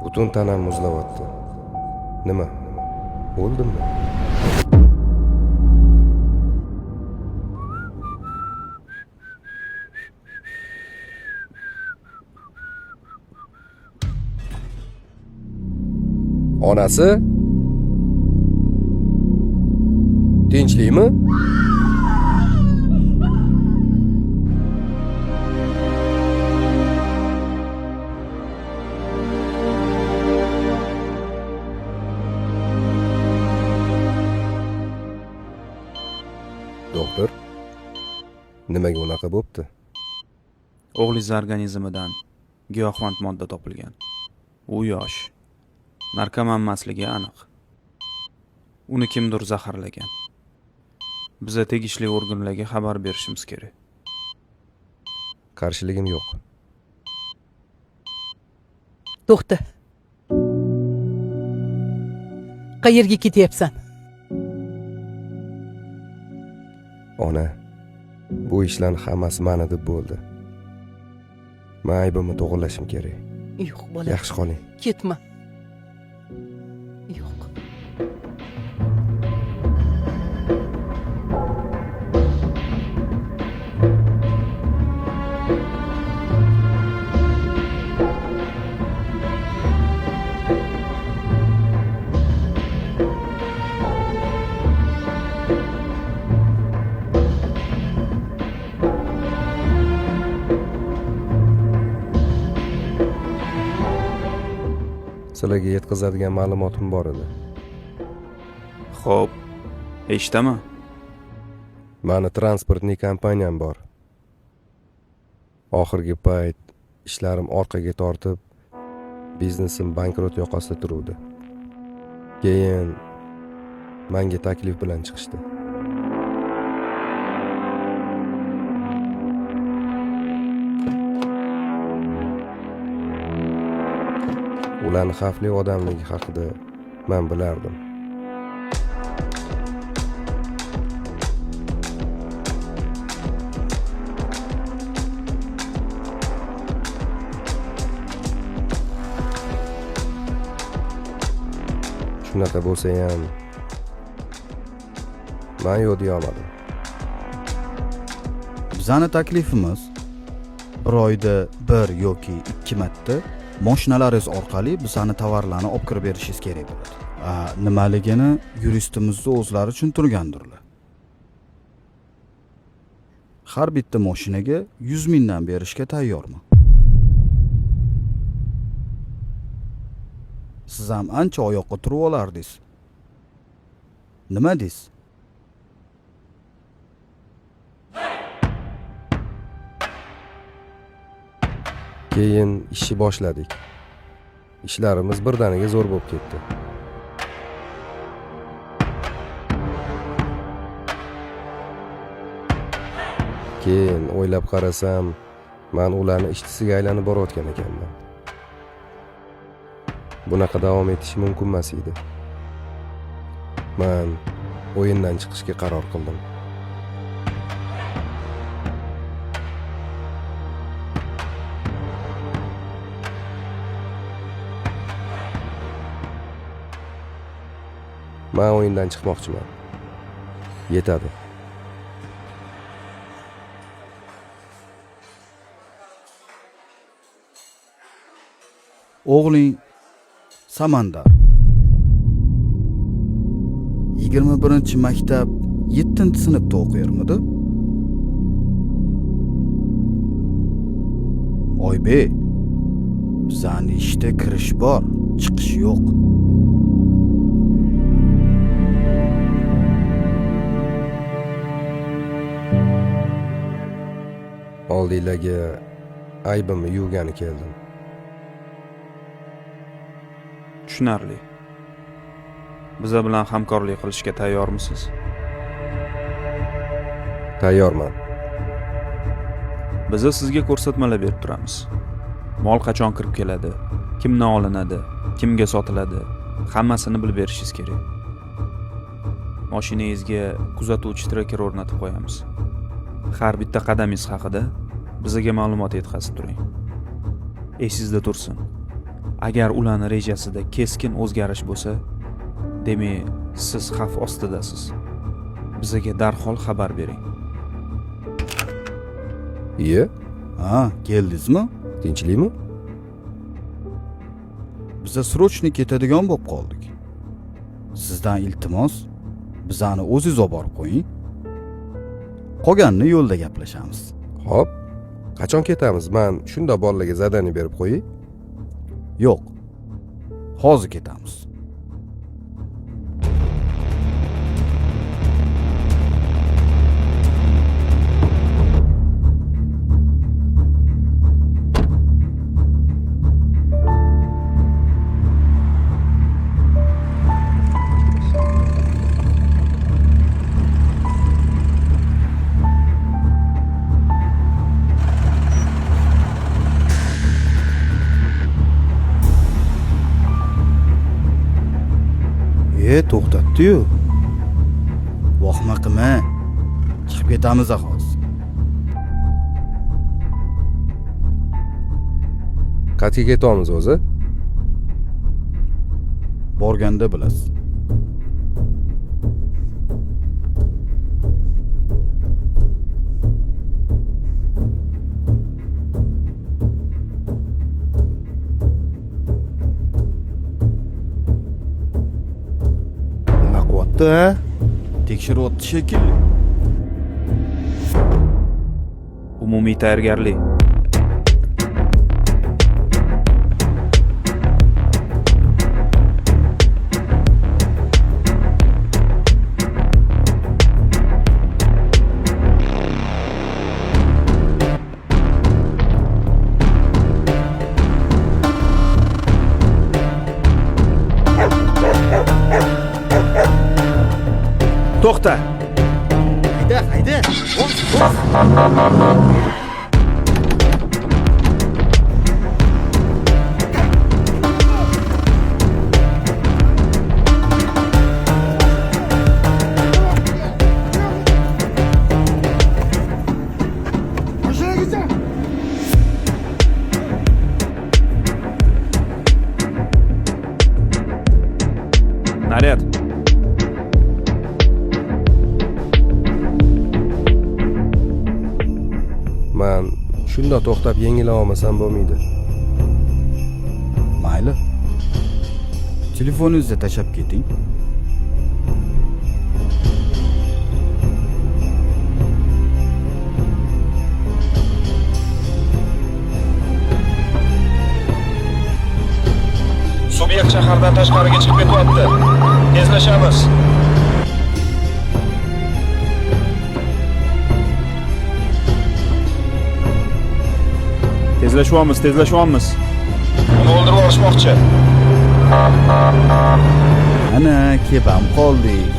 Butun tanam muzlayapti. Nima? O'ldimmi? Onasi? Tinchlikmi? Doktor, nimaga unaqa bo'pti? O'g'lingiz organizmidan giyohvand modda topilgan. U yosh. Narkoman emasligi aniq. Uni kimdir zaharlagan. Biza tegishli organlarga xabar berishimiz kerak. Qarshiligim yo'q. To'xta. Qayerga ketyapsan? Ona, bu ishlarning hammasi mani deb bo'ldi. Men aybimni to'g'rilashim kerak. Yo'q, bola. Yaxshi qoling. Ketma. Yo'q. Sizlarga yetkazadigan ma'lumotim bor edi. Xo'p, eshitaman. Mani transportniy kompaniyam bor. Oxirgi payt ishlarim orqaga tortib, biznesim bankrot yoqasida turuvdi. Keyin menga taklif bilan chiqishdi. Ularning xavfli odamligi haqida men bilardim. Shunaqa bo'lsa ham men yo'q deya olmadim. Bizani taklifimiz bir oyda 1 yoki 2 marta mashinalaringiz orqali bizani tovarlarni olib kirib berishingiz kerak bo'ladi. Nimaligini yuristimizni o'zlari tushuntirgandirlar. Har bitta mashinaga 100 mingdan berishga tayyorman. Siz ham ancha oyoqqa turib olardingiz. Nima deysiz? Keyin ishni boshladik. Ishlarimiz birdaniga zo'r bo'lib ketdi. Keyin o'ylab qarasam, men ularni ishtisiga aylanib borayotgan ekanman. Bunaqa davom etishi mumkin emas edi. Men o'yindan chiqishga qaror qildim. Men o'yindan chiqmoqchiman. Yetadi. O'g'ling Samandar 21-maktab 7-sinfda o'qiyarmidi? Oybek, bizani ishda kirish bor, chiqish yo'q. Oldinglarga aybimni yuvgani keldim. Tushunarli. Biza bilan hamkorlik qilishga tayyormisiz? Tayyorman. Biza sizga ko'rsatmalar berib turamiz. Mol qachon kirib keladi, kimdan olinadi, kimga sotiladi, hammasini bilib berishingiz kerak. Mashinangizga kuzatuvchi treker o'rnatib qo'yamiz. Har bitta qadamingiz haqida bizga ma'lumot yetkazib turing. Esingizda tursin. Agar ularning rejasida keskin o'zgarish bo'lsa, demak, siz xavf ostidasiz. Bizga darhol xabar bering. Iye, Ha, keldingizmi? tinchlikmi? Biza srochniy ketadigan bo'lib qoldik. Sizdan iltimos, bizani o'zingiz olib borib qo'ying. Qolganini yo'lda gaplashamiz. Hop. Qachon ketamiz? Men shunda bolalarga zadaniya berib qo'yay. Yo'q. Hozir ketamiz. To'xtatdi-yu. Vahma qilma. Chiqib ketamiz hozir. Qayerga ketamiz o'zi? Borganda bilasiz. Tekshiryapti shekilli. Umumiy tayyorgarlik. To'xta. Hayda. Naryad. Men shunda to'xtab yengila olmasam bo'lmaydi. Mayli. Telefoningizni tashlab keting. Subyekt shahardan tashqariga chiqib ketyapti. Tezlashamiz. Tezlashyapmiz. Uni o'ldirib olishmoqchi. Ana, kelib qoldik.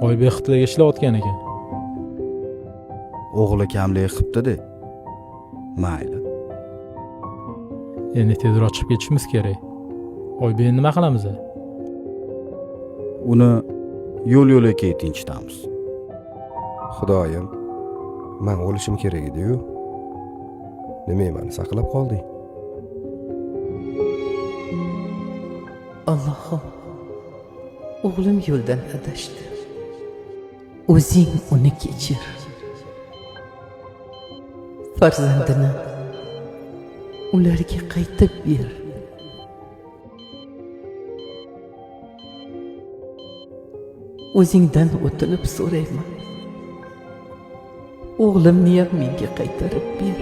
Oybek xitlarga ishlayotgan ekan. O'g'li kamlik qilibdi-da. Mayli. Endi tezroq chiqib ketishimiz kerak. Oybekni nima qilamiz? Uni yo'l-yo'lakay tinchitamiz. Xudoyim, men o'lishim kerak edi-yu. Nima meni saqlab qolding? Allohim, o'g'lim yo'ldan adashdi. O'zing uni kechir. Farzandini ularga qaytib ber. O'zingdan o'tinib so'rayman. O'g'limni ham menga qaytarib ber.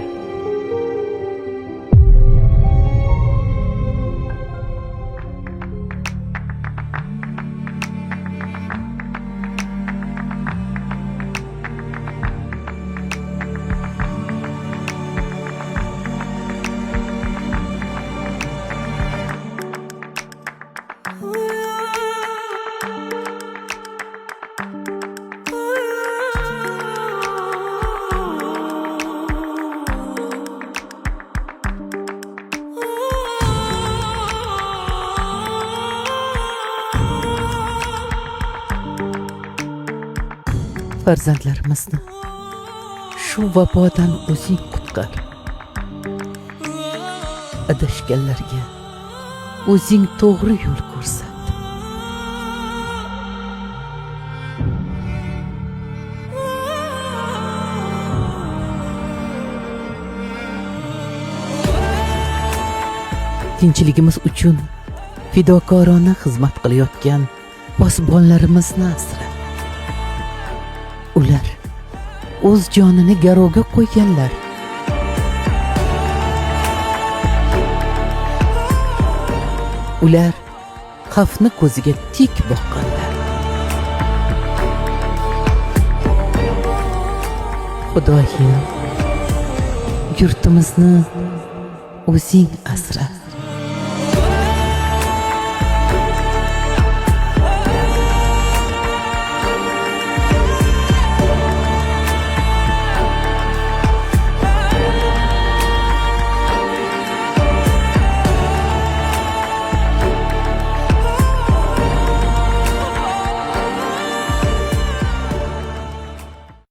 farzandlarimizni shu vabodan o'zing qutqar. Adashganlarga o'zing to'g'ri yo'l ko'rsat. Tinchligimiz uchun fidokorona xizmat qilayotgan posbonlarimizni asra. Ular o'z jonini garovga qo'yganlar. Ular xavfni ko'ziga tik boqqanlar. Xudoyim, yurtimizni o'zing asra.